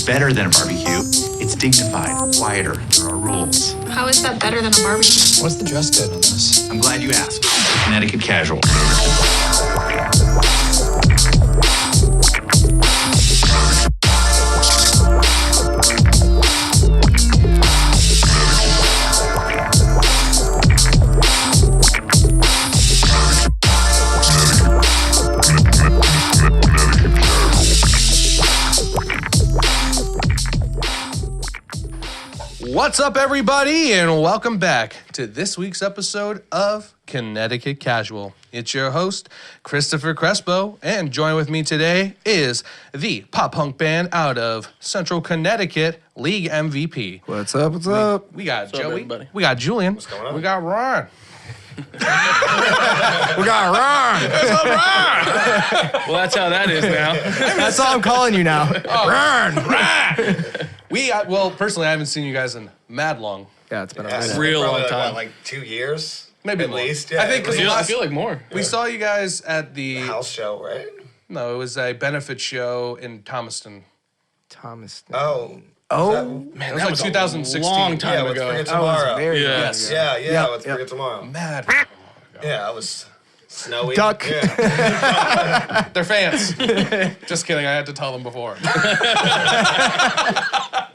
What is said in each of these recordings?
better than a barbecue. It's dignified, quieter. There are rules. How is that better than a barbecue? What's the dress code on this? I'm glad you asked. Connecticut casual. What's up, everybody, and welcome back to this week's episode of Connecticut Casual. It's your host, Christopher Crespo, and joining with me today is the pop-punk band out of Central Connecticut, League MVP. What's up? What's up? We got What's up, Joey, everybody? we got Julian, What's going on? we got Ron. We got Ron. Well, that's how that is now. That's all I'm calling you now. Ron. Well, personally, I haven't seen you guys in mad long. Yeah, it's been a Yeah, minute. it's Real probably long time. Like 2 years? Maybe at more. least. Yeah, I think at because least. I feel like more. we saw you guys at the House show, right? no, it was a benefit show in Thomaston. Thomas. Oh. Oh. Man, It was like 2016. long Yeah, time let's bring ago. it That was tomorrow. very Yeah. long Yes. ago. Yeah, Yep, let's bring it tomorrow. Mad. Yeah, it was snowy. Duck. Yeah. They're fans. Just kidding. I had to tell them before.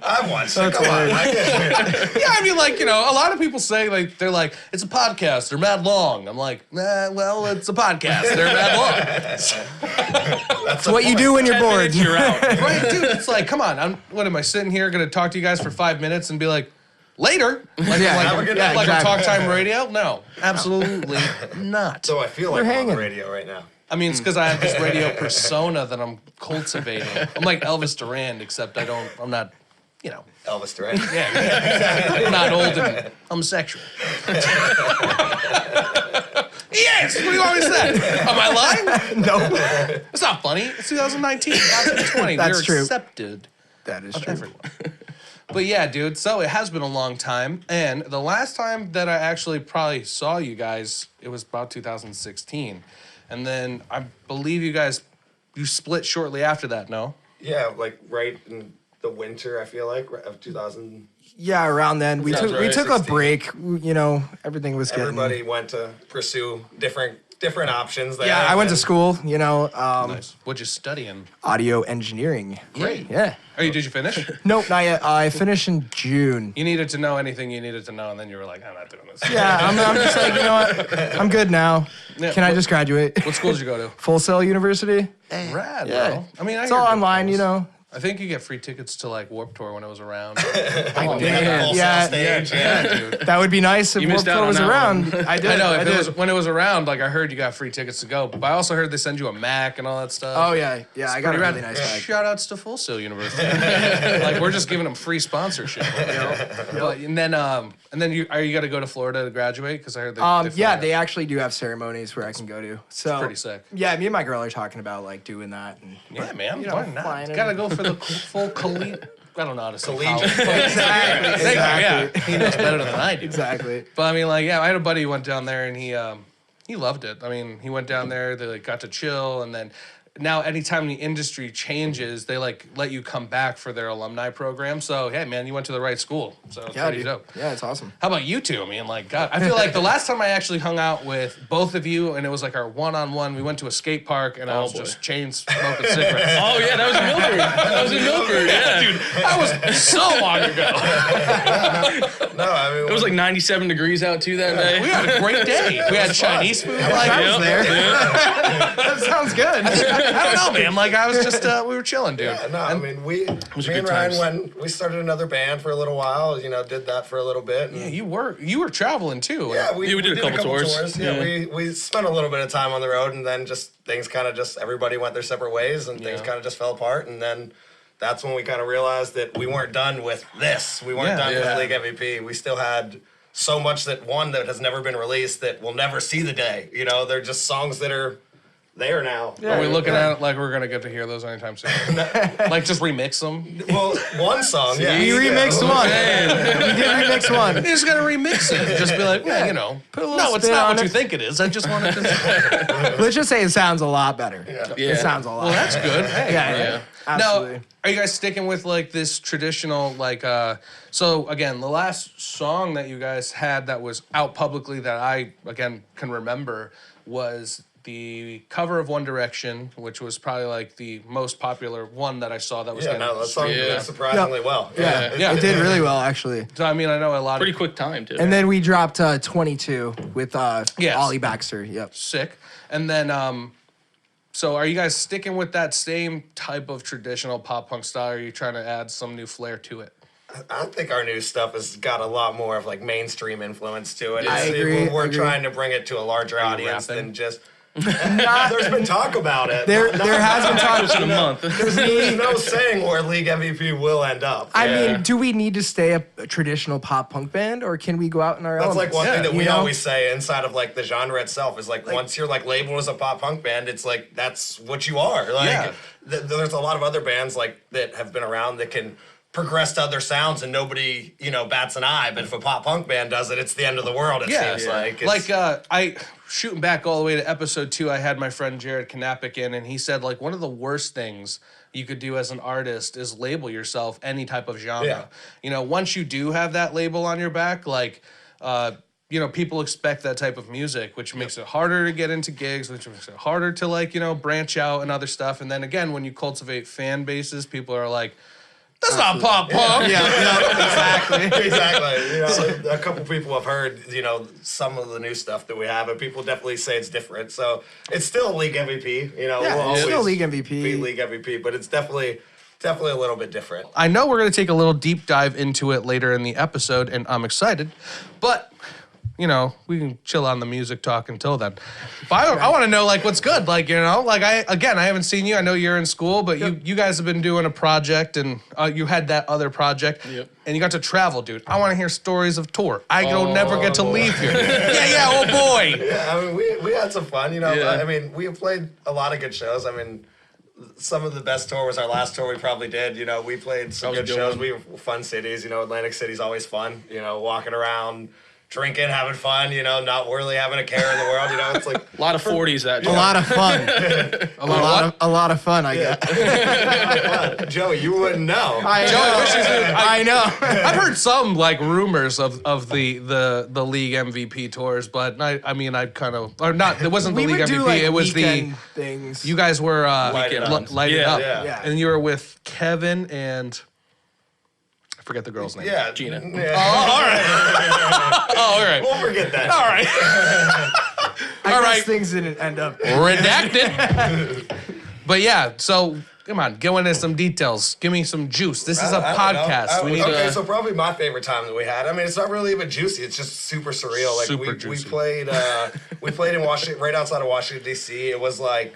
I watched it. Come on. Yeah, I mean, like, you know, a lot of people say, like, they're like, it's a podcast. They're mad long. I'm like, nah, well, it's a podcast. They're mad long. That's what you do when you're 10 bored. minutes, you're out. Right, dude? It's like, come on. What am I sitting here going to talk to you guys for 5 minutes and be like, later? Like, Yeah, like, have a good night. like exactly. a talk time radio? No, absolutely not. So I feel like We're I'm on the hanging. radio right now. I mean, it's because I have this radio persona that I'm cultivating. I'm like Elvis Duran, except I'm not, you know. Elvis Duran. I'm not old and homosexual. Yes! What do you want me to say? Am I lying? No. It's not funny. It's 2019, 2020. That's We're true. accepted That is of true. everyone. But yeah, dude, so it has been a long time. And the last time that I actually probably saw you guys, it was about 2016. And then I believe you split shortly after that, no? Yeah, like right in the winter, I feel like, of 2000. Yeah, around then we Sounds took we right. took a 16. break. You know, everything was getting. Everybody went to pursue different options there. Yeah, I went to and- school. You know, Nice. What'd you study in? audio engineering. Great. Yeah. Oh, did you finish? Nope, not yet. I finished in June. You needed to know anything you needed to know, and then you were like, I'm not doing this. Yeah, I'm just like, you know what? I'm good now. Yeah, Can I just graduate? What school did you go to? Full Sail University. Rad, Yeah. bro. I mean, It's all online, you know. I think you get free tickets to like Warped Tour when it was around. Oh, They had a full Yeah, stage. Yeah, dude. that would be nice if You Warped missed out Tour on was that around. I did. I know. If did. it was when it was around, like I heard you got free tickets to go, but I also heard they send you a Mac and all that stuff. Oh yeah, yeah. I got a Pretty really rad. nice bag. Shout outs to Full Sail University. Like we're just giving them free sponsorship. You know? But, and then are you got to go to Florida to graduate? Because I heard they Yeah, fly they out. actually do have ceremonies where I can go to. So pretty sick. Yeah, me and my girl are talking about like doing that. And, Yeah, man. you know, Why not? flying in. Gotta go for the full I don't know how to say Collegiate. college. Exactly. Thank you, yeah. He knows better than I do. Exactly. But I mean, like, yeah, I had a buddy who went down there and he loved it. I mean, he went down there, they like got to chill, and then now anytime the industry changes, they like let you come back for their alumni program. So hey, man, you went to the right school. So it's Yeah, pretty dude. dope. Yeah, it's awesome. How about you two? I mean, like, God, I feel like the last time I actually hung out with both of you, and it was like our one-on-one, we went to a skate park, and I was boy. just chain smoking cigarettes. Oh, yeah, that was in Milford. That was in Milford, yeah. Dude, that was so long ago. No, I mean, It was like 97 degrees out, too, that day. We had a great day. We had Chinese food. Like, I was Yep, there. yeah. That sounds good. I don't know, man. Like, I was just, we were chilling, dude. No, I mean, me and good Ryan, times. when we started another band for a little while, you know, did that for a little bit. And Yeah, you were traveling too. yeah, we did a couple tours. Yeah, Yeah. we spent a little bit of time on the road, and then just things kind of just everybody went their separate ways, and things Yeah. kind of just fell apart. And then that's when we kind of realized that we weren't done with this. We weren't Yeah. done Yeah. with League MVP. We still had so much that has never been released that will never see the day. You know, they're just songs that are there now. Are we looking at it like we're gonna get to hear those anytime soon? Like just remix them. Well, one song, yeah. We remixed one. We did remix one. You're just gonna remix it. Just be like, yeah, you know. Put a little No, it's spin not on what it. you think it is. I just wanted to. Let's just say it sounds a lot better. Yeah. It sounds a lot. Well, that's good. Hey, Yeah, yeah. yeah. Absolutely. Now, are you guys sticking with like this traditional like so again, the last song that you guys had that was out publicly that I again can remember was the cover of One Direction, which was probably like the most popular one that I saw that was Yeah, getting no, that song Yeah. did surprisingly well. Yeah, Yeah. it did really well actually. So I mean I know a lot Pretty of quick time too. And then we dropped 22 with Yes. Ollie Baxter. Yep. sick. And then so are you guys sticking with that same type of traditional pop punk style or are you trying to add some new flair to it? I think our new stuff has got a lot more of like mainstream influence to it. I It's- agree, We're I agree. trying to bring it to a larger audience rapping? than just. There's been talk about it. There has been talk. in a month. There's no saying where League MVP will end up. I mean, do we need to stay a traditional pop punk band, or can we go out in our That's like elements? one thing that You we know? always say inside of like the genre itself is like once you're like labeled as a pop punk band, it's like that's what you are. Like Yeah. there's a lot of other bands like that have been around that can progress to other sounds and nobody bats an eye. But if a pop punk band does it, it's the end of the world. It seems like. It's, I shooting back all the way to episode 2, I had my friend Jared Knappich in, and he said like one of the worst things you could do as an artist is label yourself any type of genre. Yeah. Once you do have that label on your back, like people expect that type of music, which makes it harder to get into gigs, which makes it harder to like branch out and other stuff. And then again, when you cultivate fan bases, people are like, that's not pop punk. exactly. exactly. A couple people have heard, some of the new stuff that we have, and people definitely say it's different. So it's still League MVP. Yeah, we'll it's always still League MVP. be League MVP, but it's definitely a little bit different. I know we're going to take a little deep dive into it later in the episode, and I'm excited. But, we can chill on the music talk until then. But I want to know, like, what's good. Like, I haven't seen you. I know you're in school, but you guys have been doing a project, and you had that other project. Yep. And you got to travel, dude. I want to hear stories of tour. I don't never get to leave here. Oh, boy. Yeah, I mean, we had some fun, Yeah. I mean, we played a lot of good shows. I mean, some of the best tour was our last tour we probably did. We played some That was good a good shows. one. We were fun cities. Atlantic City's always fun. Walking around, drinking, having fun. Not really having a care in the world. It's like A lot of 40s that A lot of fun. a lot of fun. I guess. Joey, you wouldn't know. I know. I've heard some like rumors of the league MVP tours, but I kind of or not. It wasn't the We league would MVP. do like it was weekend things. you guys were Light It Up. Light It Yeah, Up, yeah. and you were with Kevin and I forget the girl's name. Yeah, Gina. Yeah. Oh, all right. We'll forget that. All right. I all guess right. things didn't end up. Redacted. But yeah, so come on, go into some details. Give me some juice. This is a I don't know. podcast. We need Okay, to. so probably my favorite time that we had. I mean, it's not really even juicy. It's just super surreal. Like Super we juicy. played in Washington, right outside of Washington D.C. It was like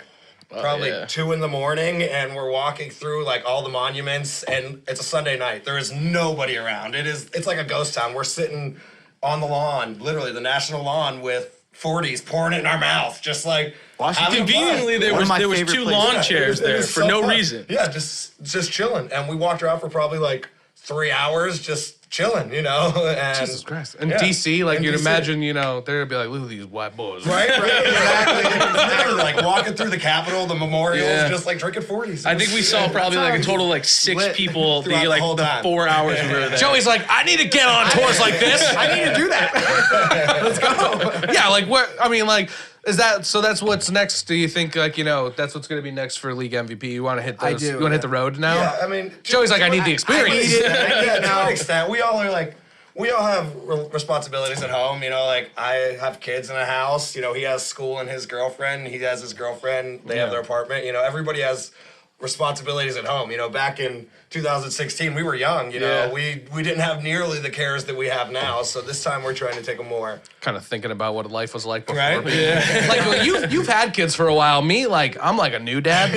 probably yeah. 2 a.m, and we're walking through like all the monuments, and it's a Sunday night. There is nobody around. It's like a ghost town. We're sitting on the lawn, literally the national lawn, with 40s pouring it in our mouth, just like. having fun. Conveniently, there One of was my there was favorite 2 places. lawn Yeah, chairs it there was for so no fun. reason. Yeah, just chilling, and we walked around for probably like 3 hours, just chilling, And Jesus Christ. In yeah, DC, like in you'd DC. imagine, they'd be like, look at these white boys. Right, exactly. Like walking through the Capitol, the memorials, Yeah. just like drinking 40s. I think we saw probably like a total like 6 lit people throughout the whole the time. 4 hours we were there. Joey's like, I need to get on tours like this. I need to do that. Let's go. Yeah, like where? I mean, like, is that so? That's what's next. Do you think, like, that's what's going to be next for league MVP? You want to hit I those? do, You want to hit the road now? Yeah, I mean, Joey's like, I need the experience. Yeah, to an extent, we all are like. We all have responsibilities at home, like I have kids in a house, he has school and his girlfriend, he has his girlfriend, they have their apartment, everybody has responsibilities at home. Back in 2016, we were young, Yeah. we didn't have nearly the cares that we have now, so this time we're trying to take a more... Kind of thinking about what life was like before. Right? Yeah. Like well, you've had kids for a while. Me, like I'm like a new dad,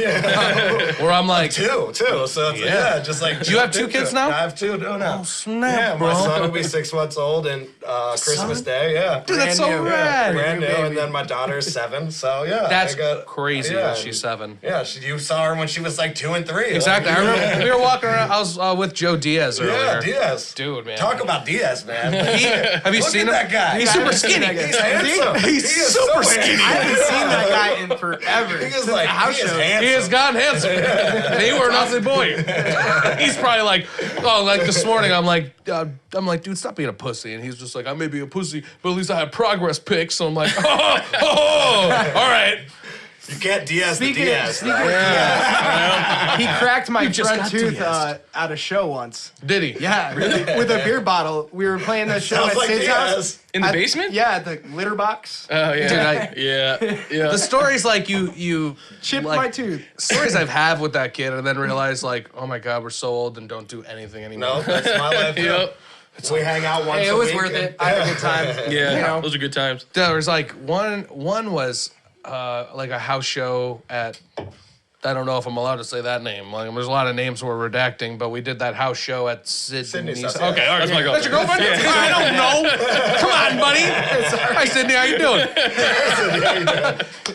where I'm like, Two, so it's Yeah. just like... Do you have 2 kids now? I have 2 now. Oh, snap, Yeah, bro. my son will be 6 months old and Christmas Day, yeah. dude, that's so Brand new. rad. Brand new, and then my daughter's 7, so yeah. That's I got, crazy yeah, that she's 7. Yeah, you saw her when she was was like 2 and 3. Exactly. I remember we were walking around. I was with Joe Diaz earlier. Yeah, Diaz. Dude, man. Talk about Diaz, man. Have you Look seen at him? that guy. He's super skinny. He's handsome. He's He is super so skinny. handsome. I haven't seen that guy in forever. He is Since like, the house he is show. handsome. He has gotten handsome. And you were an ugly boy. He's probably like, oh, like this morning, I'm like, dude, stop being a pussy. And he's just like, I may be a pussy, but at least I have progress pics. So I'm like, all right. You can't Diaz the Speaking Diaz. of Diaz, he cracked my just front got tooth Diaz. at a show once. Did he? Yeah, with a beer bottle. We were playing the show Sounds at like Sid's house. Diaz. In the At- basement? Yeah, at the litter box. Oh yeah. Dude, yeah. the stories like you Chipped like, my tooth. stories I've had with that kid, and then realize like, oh my god, we're so old and don't do anything anymore. No, that's my life. too. Yep. We hang out once Hey, a it was week worth and- it. I had a good time. Yeah. You know? Those are good times. There was like one was like a house show at. I don't know if I'm allowed to say that name. Like, there's a lot of names we're redacting, but we did that house show at Sydney's. Sydney's house, Okay, yeah. all right. That's my That's your girlfriend. girlfriend? I don't know. Come on, buddy. Hi, Sydney. How you doing?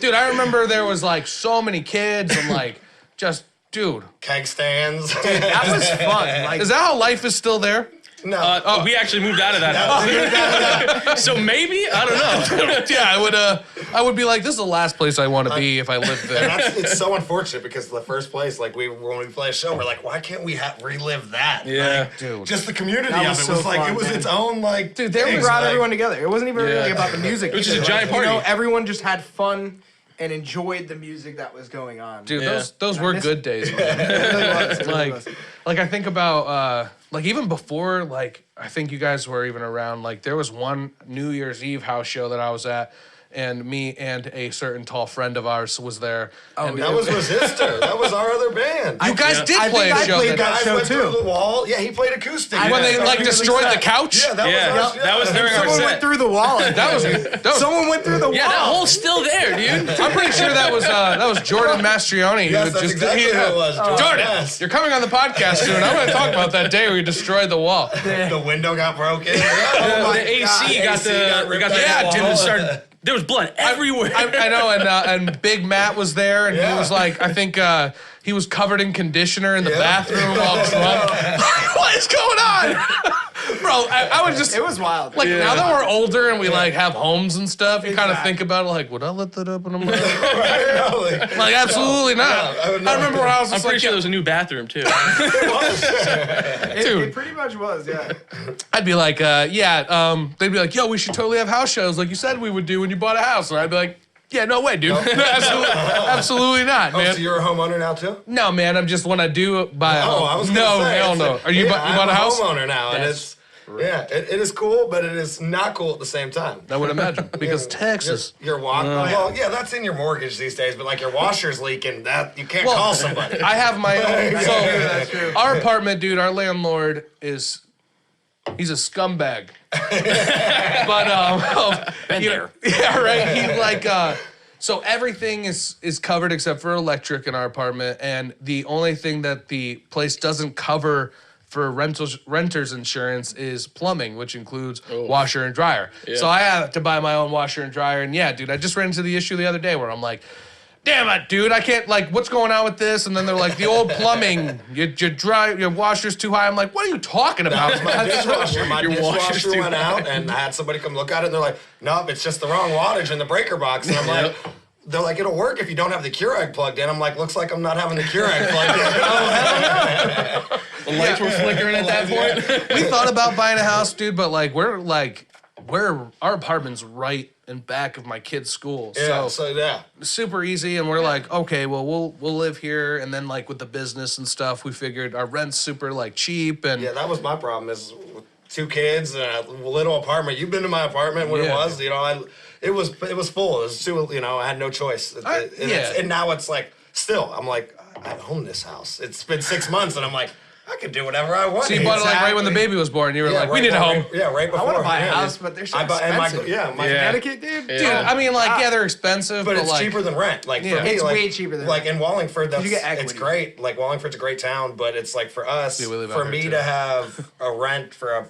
Dude, I remember there was like so many kids and like just, dude. Keg stands. That was fun. Like, Is that how life is still there? No. We actually moved out of that house. So maybe I don't know. Yeah, I would be like, this is the last place I want to be if I lived there. It's so unfortunate because the first place, like when we play a show, we're like, why can't we relive that? Yeah. Like, Dude. just the community That of was it so was like fun, it was man. its own like. Dude, they we thing, brought like- everyone together. It wasn't even really Yeah. about the music. It was just either. a giant Like, party. everyone just had fun and enjoyed the music that was going on. Dude, Yeah. those were good days, man. It really was. It really was. Like I think about like even before, like I think you guys were even around, like there was one New Year's Eve house show that I was at, and me and a certain tall friend of ours was there. Oh, and yeah. That was Resistor. That was our other band. you guys did I play think a I show played that that guys show went too. through the wall. Yeah, he played acoustic. when they Yeah. like Really destroyed the sad. couch. Yeah, that Yeah. was us. That was during our Someone set. went through the wall. That was Someone went through the wall. Yeah, that hole's still there, dude. I'm pretty sure that was Jordan Mastrioni. Yes, who that's just exactly who it was. Jordan, Yes. you're coming on the podcast soon. I'm going to talk about that day where you destroyed the wall. The window got broken. Oh my The AC God. got AC the got we got ripped the out of the dude wall. started. There was blood everywhere. I know, and Big Matt was there, and he Yeah. was like, I think he was covered in conditioner in the Yeah. bathroom while drunk. What is going on? Bro, I would just, It was wild. like, now that we're older and we, like, have homes and stuff, you kind of Exactly. think about it, like, would I let that up? And I'm like, I know, like, absolutely not. I would I remember when I was I'm just pretty like, sure there was a new bathroom too. It dude. pretty much was, yeah. I'd be like, they'd be like, yo, we should totally have house shows like you said we would do when you bought a house. And I'd be like, yeah, no way, dude. absolutely not, oh, man. so you're a homeowner now too? No, man, I'm just when I do buy a Oh, home. I was gonna No, say, hell it's no. Are you, yeah, you bought a house? I'm a homeowner now, and That's it is cool, but it is not cool at the same time. I would imagine. Because Texas. Your well, yeah, that's in your mortgage these days, but like your washer's leaking, that you can't call somebody. I have my own. That's So true. our apartment, dude, our landlord he's a scumbag. But Been there. Yeah, right. He like so everything is covered except for electric in our apartment, and the only thing that the place doesn't cover for renters insurance is plumbing, which includes washer and dryer. So I have to buy my own washer and dryer. And yeah, dude, I just ran into the issue the other day where I'm like, damn it, dude, I can't, like, what's going on with this? And then they're like, the old plumbing, your washer's too high. I'm like, what are you talking about? My dishwasher, Your washer's dishwasher too went out, and I had somebody come look at it, and they're like, nope, it's just the wrong wattage in the breaker box. And I'm like, they're like, it'll work if you don't have the Keurig plugged in. I'm like, looks like I'm not having the Keurig plugged in. The lights were flickering at that point. We thought about buying a house, dude, but our apartment's right in back of my kid's school. Yeah, So yeah. super easy, and we're like, okay, well, we'll live here, and then like with the business and stuff, we figured our rent's super like cheap, and Yeah, that was my problem is with 2 kids and a little apartment. You've been to my apartment when it Yeah. was, it was full. It was too, I had no choice. And now it's like, still, I'm like, I own this house. It's been 6 months, and I'm like, I can do whatever I want. so you bought it like right when the baby was born. You were like, we need a home. Right before. I want to buy a yeah, house, but they're so and expensive. my Connecticut, dude. Dude, I mean, like, yeah, they're expensive, But but it's like, cheaper than rent. Like Yeah. for me, It's like, way cheaper than like in Wallingford. That's You get it's equity. great. Like Wallingford's a great town, but it's like for us, Yeah, we live out for here, me too. to have a rent for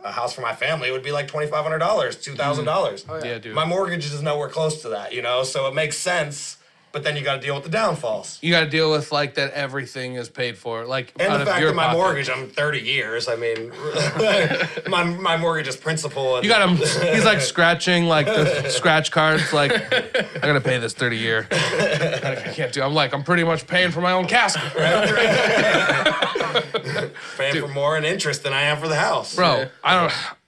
a house for my family, it would be like $2,500, $2,000. yeah, dude. My mortgage is nowhere close to that, So it makes sense. but then you got to deal with the downfalls. You got to deal with like that everything is paid for, like And out the of fact your that my pocket. mortgage, I'm 30 years. I mean, my mortgage is principal. And You got him. He's like scratching like the scratch cards. Like I gotta pay this 30-year. I can't do. I'm pretty much paying for my own casket, paying for more in interest than I am for the house. bro.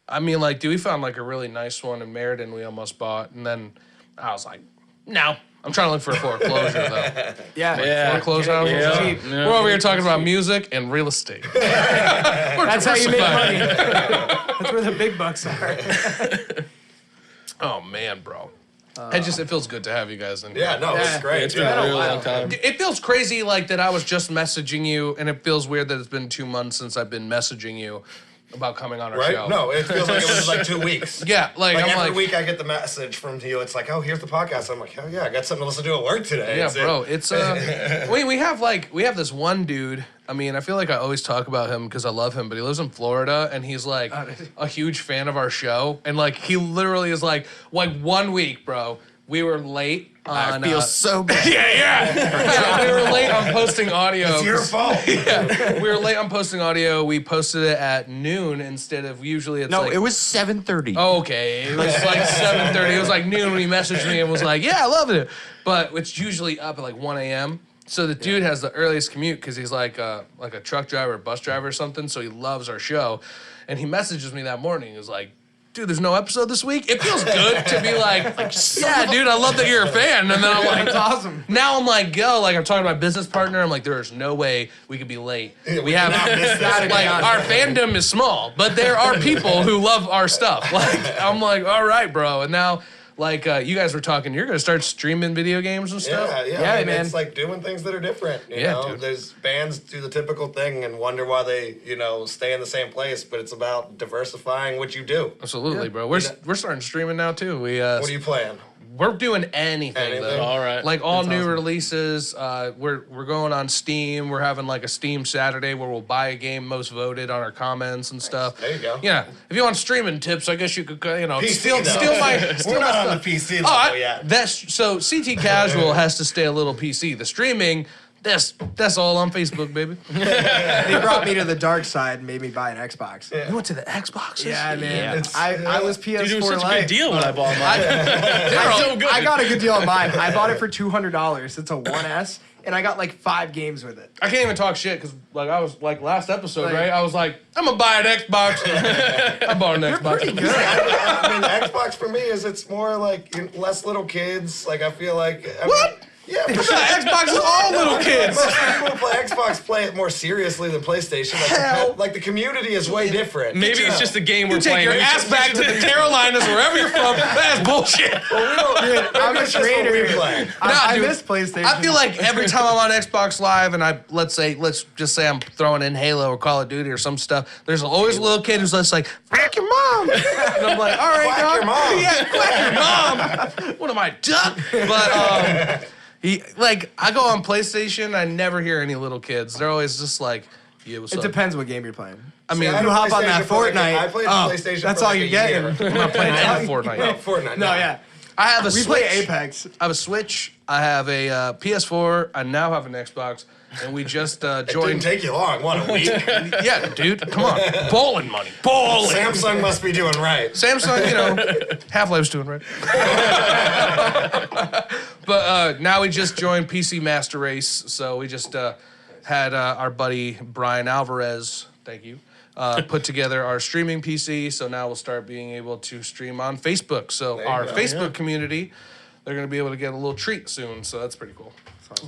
I mean, like, dude, we found like a really nice one in Meriden we almost bought, and then I was like, no. I'm trying to look for a foreclosure though. Yeah. Foreclosure houses. Yeah. Cheap. Yeah. We're over here talking about music and real estate. That's how you make money. diversified. That's where the big bucks are. Oh man, bro. It feels good to have you guys in here. Yeah, no, it's Yeah. great. It's been a really long time. It feels crazy like that I was just messaging you, and it feels weird that it's been 2 months since I've been messaging you about coming on our Right? show. No, it feels like it was like 2 weeks. Yeah, like I'm Every like, week I get the message from you. It's like, oh, here's the podcast. I'm like, hell yeah, I got something to listen to at work today. yeah, bro. It's we have this one dude. I mean, I feel like I always talk about him because I love him, but he lives in Florida and he's like a huge fan of our show, and like he literally is like 1 week, bro. We were late on. I feel so bad. Yeah, we were late on posting audio. It's your fault. We were late on posting audio. We posted it at noon instead of usually it's No, like. it was 7:30. Oh, okay, it was like 7:30. It was like noon when he messaged me and was like, "Yeah, I love it," but it's usually up at like 1 a.m. So the dude has the earliest commute because he's like a truck driver, or bus driver or something. So he loves our show, and he messages me that morning. He was like, dude, there's no episode this week. It feels good to be like yeah, dude, I love that you're a fan. And then I'm like, That's awesome. now I'm like, yo, like I'm talking to my business partner. I'm like, there's no way we could be late. We have like our fandom is small, but there are people who love our stuff. Like I'm like, all right, bro. And now, like you guys were talking, you're gonna start streaming video games and stuff. Yeah, I mean, man. It's like doing things that are different. You Yeah, know, dude. there's bands do the typical thing and wonder why they, stay in the same place. But it's about diversifying what you do. Absolutely, bro. We're starting streaming now too. We What are you playing? we're doing anything though. All right. Like all That's new awesome. releases. We're going on Steam. We're having like a Steam Saturday where we'll buy a game most voted on our comments and stuff. There you go. Yeah. If you want streaming tips, I guess you could PC, steal though. my We're steal my not stuff. on the PC Oh, level yet. that's so CT Casual has to stay a little PC. The streaming, that's all on Facebook, baby. They brought me to the dark side and made me buy an Xbox. You went to the Xboxes? Yeah, man. It's- I was PS4 Dude, it was such a Lite. good deal when I bought mine. I got a good deal on mine. I bought it for $200. It's a 1S, and I got like 5 games with it. I can't even talk shit because like I was like last episode, Like- right? I was like, I'm gonna buy an Xbox. I bought an Xbox. Pretty good. I mean, Xbox for me is it's more like less little kids. Like I feel like What? Yeah, for The sure. Xbox is all little kids. Most people who play Xbox play it more seriously than PlayStation. Like the community is way different. Maybe it's just the game we're You take playing. your Maybe it's ass just- back to the Carolinas, wherever you're from. That's bullshit. I'm a It's just what we trader. play. I dude. miss PlayStation. I feel like every time I'm on Xbox Live and let's just say I'm throwing in Halo or Call of Duty or some stuff, there's always a little kid who's just like, "Fuck your mom," and I'm like, "All right, Quack dog. your mom. Yeah, quack your mom. What am I, duck?" But I go on PlayStation, I never hear any little kids. They're always just like, "Yeah, what's It up?" depends what game you're playing. I mean, I You hop on that PlayStation for like a- Fortnite. I played oh, PlayStation That's for all like you're a getting. year. I'm not playing any Fortnite. No, Fortnite. No, yeah. I have a We Switch. play Apex. I have a Switch. I have a PS4. I now have an Xbox, and we just It didn't joined. take you long. What, a week? Yeah, dude, come on, bowling money, bowling. Samsung must be doing right. Samsung, Half-Life's doing right. But now we just joined PC Master Race, so we just had our buddy Brian Alvarez, thank you, put together our streaming PC. So now we'll start being able to stream on Facebook. So you our go. Facebook community, they're gonna be able to get a little treat soon. So that's pretty cool.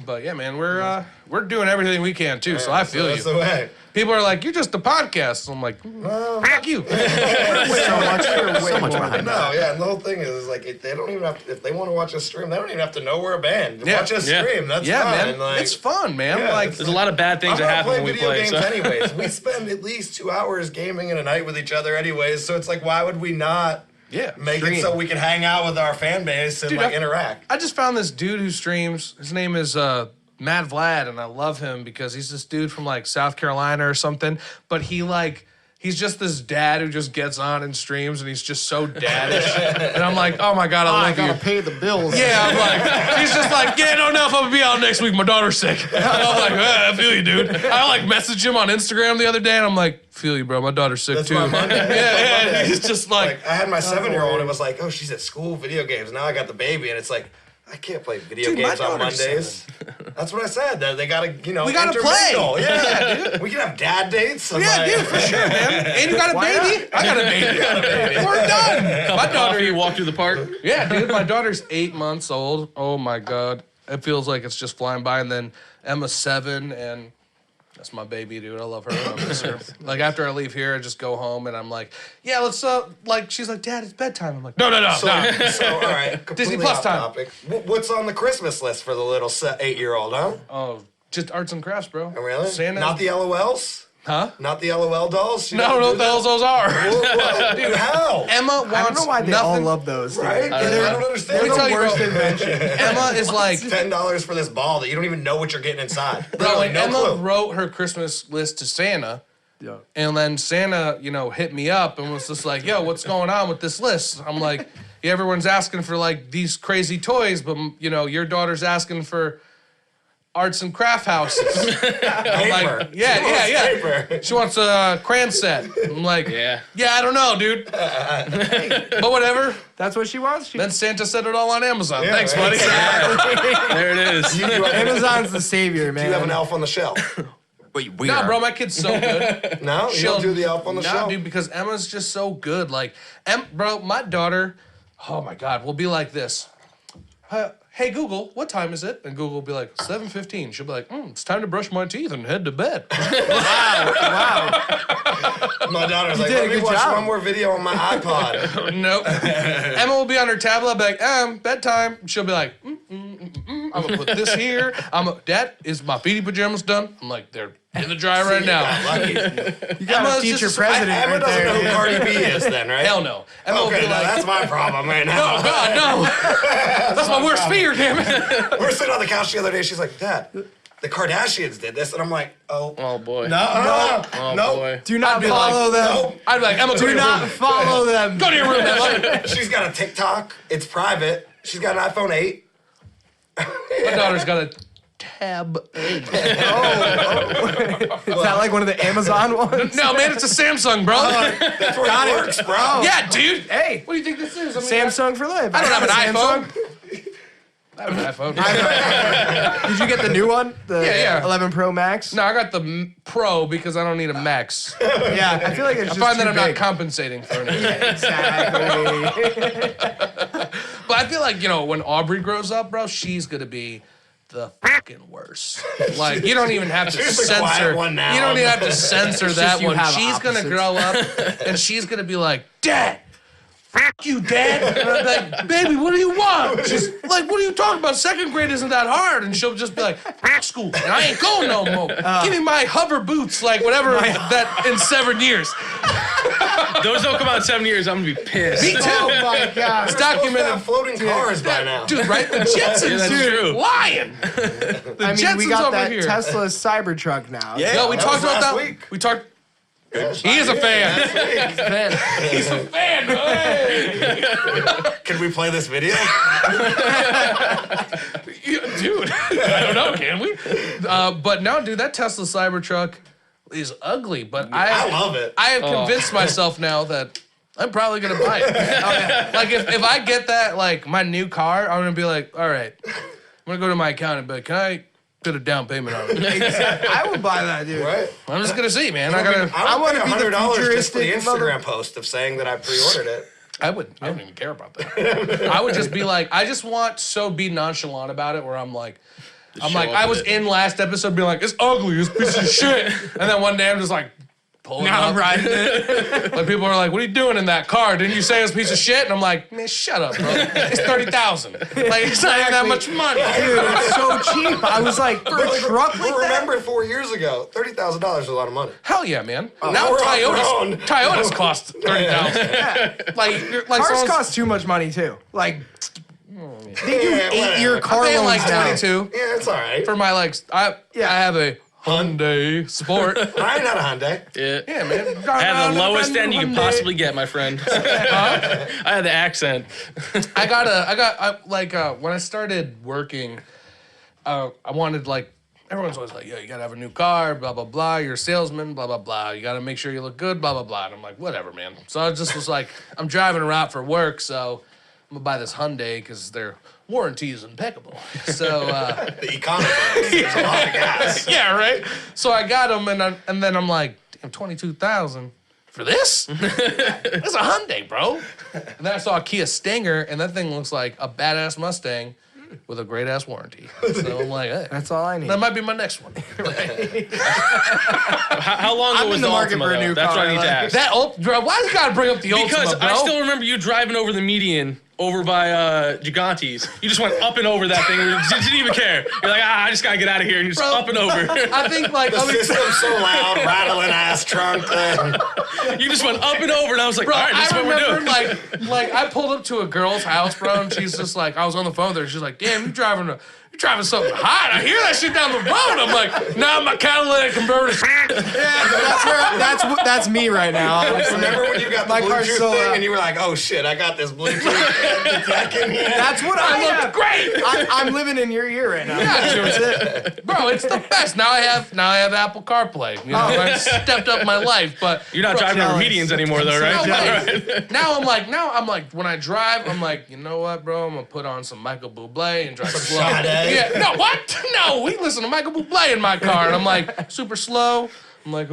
But yeah, man, we're doing everything we can too. So I feel That's you. the way. People are like, "You're just a podcast." So I'm like, "Fuck you." So much behind No, yeah, and the whole thing is like they don't even have to, if they want to watch us stream, they don't even have to know we're a band. Yeah. Watch us Yeah. stream. That's Yeah, fine. man, Like, it's fun, man. Yeah, Like, it's- There's a lot of bad things I'm that not happen playing when we video play. games So. anyways. We spend at least 2 hours gaming in a night with each other anyways. So it's like, why would we not yeah, make Stream. it so we can hang out with our fan base and Dude, like I- interact? I just found this dude who streams. His name is Mad Vlad, and I love him because he's this dude from like South Carolina or something. But he like he's just this dad who just gets on and streams, and he's just so daddish. And I'm like, oh my God, I I love gotta you. pay the bills. Yeah, I'm like, he's just like, yeah, don't know if I'm gonna be out next week. My daughter's sick. And I'm like, I feel you, dude. I like messaged him on Instagram the other day, and I'm like, feel you, bro. My daughter's sick That's too. my Monday. Yeah, he's just like, I had my 7-year-old, and was like, oh, she's at school, video games. Now I got the baby, and it's like, I can't play video Dude, my games on daughter's Mondays. That's what I said. They gotta, we gotta intermingle. play. Yeah, we can have dad dates. I'm yeah, like- dude, for sure, man. And you got a baby? I got a baby. We're done. My daughter, You walk through the park. yeah, dude, my daughter's 8 months old. Oh my God. It feels like it's just flying by. And then Emma's 7, and that's my baby, dude. I love her. I miss her. Like, after I leave here, I just go home, and I'm like, yeah, let's, like, she's like, Dad, it's bedtime. I'm like, no. So, all right, completely Plus off time. topic. What's on the Christmas list for the little 8-year-old, huh? Oh, just arts and crafts, bro. Oh, really? Santa. Not the LOLs? Huh? Not the LOL dolls? You No, don't no, do the hells those are. that? Dude, how? Emma wants I don't know why they all nothing. love those. dude. Right? I don't understand. They're tell the you, worst bro. invention. Emma is like, $10 for this ball that you don't even know what you're getting inside. bro, Literally, when no Emma clue. wrote her Christmas list to Santa, Yeah. and then Santa, hit me up and was just like, yo, what's going on with this list? I'm like, yeah, everyone's asking for like these crazy toys, but your daughter's asking for arts and craft houses. I'm like, yeah. Paper. She wants a crayon set. I'm like, Yeah. I don't know, dude. But whatever. That's what she wants. Then Santa set it all on Amazon. Yeah, Thanks, right. buddy. There it is. Amazon's the savior, man. You have an elf on the shelf. Nah, bro, my kid's so good. No? You don't do the elf on the Nah, shelf? dude, because Emma's just so good. Like, bro, my daughter, oh my God, will be like this. Hey, Google, what time is it? And Google will be like, 7:15. She'll be like, it's time to brush my teeth and head to bed. Wow. My daughter's like, did a let me good watch job. one more video on my iPod. Nope. Emma will be on her tablet. I'll be like, bedtime. She'll be like, I'm going to put this here. Dad, is my feety pajamas done? I'm like, they're in the dryer right now. Lucky. You got Emma's a future just- president Emma right doesn't know who there. Cardi B is then, right? Hell no. Emma will Okay, be now like, that's my problem right now. oh, God, no. That's my worst fear, damn it. We were sitting on the couch the other day. She's like, Dad, the Kardashians did this. And I'm like, oh. Oh boy. No. Oh boy. Do not I'd be follow them. No. I'd be like, Emma, go to Do your not room. follow them. Go to your room, Emma. She's got a TikTok. It's private. She's got an iPhone 8. My daughter's got a Tab 8. Is that like one of the Amazon ones? No, man, it's a Samsung, bro. That's where it works, bro. Yeah, dude. Hey, What do you think this is? I mean, Samsung for life. I don't have an Samsung. iPhone. I have an iPhone. Did you get the new one? The Yeah. 11 Pro Max? No, I got the Pro because I don't need a Max. Yeah, I feel like it's I just find that too I'm not big. compensating for anything. Exactly. But I feel like, when Aubrey grows up, bro, she's going to be the fucking worst. Like, you don't even have to She's the quiet censor. one now. You don't even have to censor It's that just you one. have She's going to opposites. grow up and she's going to be like, Dad, fuck you, Dad. And I'm like, baby, what do you want? She's like, what are you talking about? Second grade isn't that hard. And she'll just be like, fuck school. And I ain't going no more. Give me my hover boots, like whatever that in 7 years. Those don't come out in 7 years. I'm gonna be pissed. Me too. Oh my God. It's Supposed to have documented. floating cars by now. Dude, right? The Jetsons, Yeah, that's dude, true. lying. The I mean, Jetsons we got over that here. Tesla Cybertruck now. Yeah. No, we that talked was about last that. week. We talked. He is a fan. Man. He's a fan. Hey. Can we play this video? Dude, I don't know. Can we? But no, dude, that Tesla Cybertruck is ugly. But I love it. I have convinced myself now that I'm probably gonna buy it. Like if I get that, like my new car, I'm gonna be like, all right, I'm gonna go to my accountant, but can I get a down payment on it? I would buy that, dude. Right? I'm just gonna see, man. I I wanna would be pay the $100 just for the futuristic Instagram post of saying that I pre-ordered it. I don't even care about that. I would just be like, I just want so be nonchalant about it where I'm like, I was in last episode being like, it's ugly, it's a piece of shit. And then one day I'm just like, pulling Now up. I'm riding it. Like people are like, what are you doing in that car? Didn't you say it was a piece of shit? And I'm like, man, shut up, bro. It's $30,000. Like, it's not even that much money. Dude, it's so cheap. I was like, for a truck like that? Remember 4 years ago, $30,000 is a lot of money. Hell yeah, man. Now we're on Toyotas cost $30,000. Like Cars someone's- cost too much money, too. Like, they do Yeah, 8-year whatever. car I'm paying loans like now. 22 Yeah, it's all right. for my I have a Hyundai Sport. I ain't had a Hyundai. Yeah. Yeah, man. I had the lowest end you could possibly get, my friend. I had the accent. When I started working, I wanted like, everyone's always like, yeah, you gotta have a new car, blah, blah, blah. You're a salesman, blah, blah, blah. You gotta make sure you look good, blah, blah, blah. And I'm like, whatever, man. So I just was like, I'm driving around for work, so I'm gonna buy this Hyundai because their warranty is impeccable. So, The economy. There's a lot of gas. yeah, right? So I got them, and then I'm like, damn, $22,000 for this? It's a Hyundai, bro. And then I saw a Kia Stinger, and that thing looks like a badass Mustang with a great ass warranty. So I'm like, hey, That's all I need. that might be my next one. How long ago I'm was in the the market Ultima, for a though? new That's car, what I need to like- ask. That why you gotta bring up the Because Ultima, bro? I still remember you driving over the median over by Gigantes. You just went up and over that thing. You didn't even care. You're like, I just gotta get out of here. And you just Bro. up and over. I think like The I mean, system's so loud, rattling ass trunk thing. You just went up and over, and I was like, bro, all right, this is I what we're remember doing. like I pulled up to a girl's house, bro, and she's just like, I was on the phone with her. She's like, damn, you driving something hot. I hear that shit down the road. I'm like, nah, my catalytic converter. That's me right now. Remember when you got the My car's Bluetooth so thing loud. and you were like, oh shit, I got this Bluetooth deck in here. That's what I looked have. great. I'm living in your ear right now. Bro, it's the best. Now I have Apple CarPlay. You know, I've stepped up my life, but You're not driving over jealous. medians anymore, though, right? No All way. right. Now I'm like, when I drive, I'm like, you know what, bro? I'm gonna put on some Michael Bublé and drive slow. Sade. Yeah, no, what? No, we listen to Michael Bublé in my car, and I'm like, super slow. I'm like,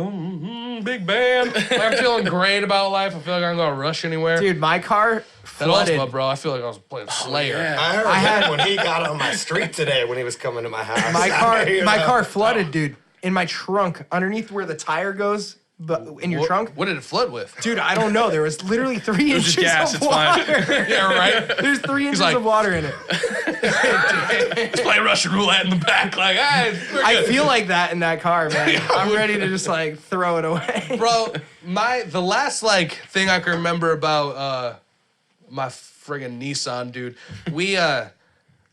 big band. Like, I'm feeling great about life. I feel like I'm gonna rush anywhere. Dude, my car That flooded. Ultima, bro, I feel like I was playing Slayer. yeah. I heard him when he got on my street today when he was coming to my house. My car, I hear my that. car flooded, dude. In my trunk, underneath where the tire goes, but in your trunk. What did it flood with? Dude, I don't know. There was literally 3 was inches just gas, of it's fine. water. Yeah, right. There's 3 inches like- of water in it. Let's play Russian roulette in the back. Like, hey, we're I good. feel like that in that car, man. I'm ready to just like throw it away. Bro, the last like thing I can remember about my friggin' Nissan, dude,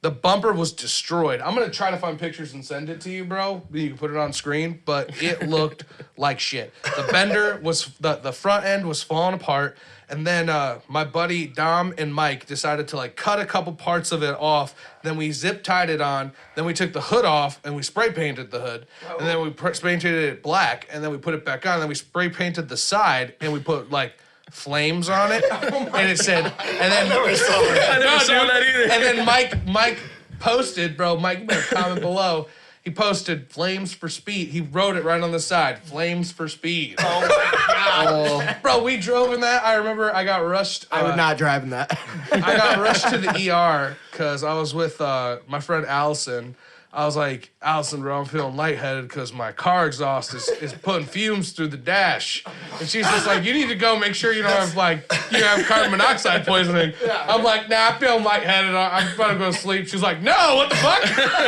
the bumper was destroyed. I'm gonna try to find pictures and send it to you, bro. You can put it on screen, but it looked like shit. The bender was the front end was falling apart, and then my buddy Dom and Mike decided to like cut a couple parts of it off. Then we zip tied it on. Then we took the hood off and we spray painted the hood, and then we spray painted it black, and then we put it back on. And then we spray painted the side, and we put like flames on it, and it said, and then Never saw that. I never saw that either. and then Mike posted, bro. Mike, better comment below. He posted flames for speed. He wrote it right on the side. Flames for speed. Oh my god, bro. We drove in that. I remember I got rushed. I would not drive in that. I got rushed to the ER because I was with my friend Allison. I was like, Allison, bro, I'm feeling lightheaded because my car exhaust is putting fumes through the dash. And she's just like, you need to go make sure you don't have carbon monoxide poisoning. I'm like, nah, I feel lightheaded. I'm about to go to sleep. She's like, no, what the fuck?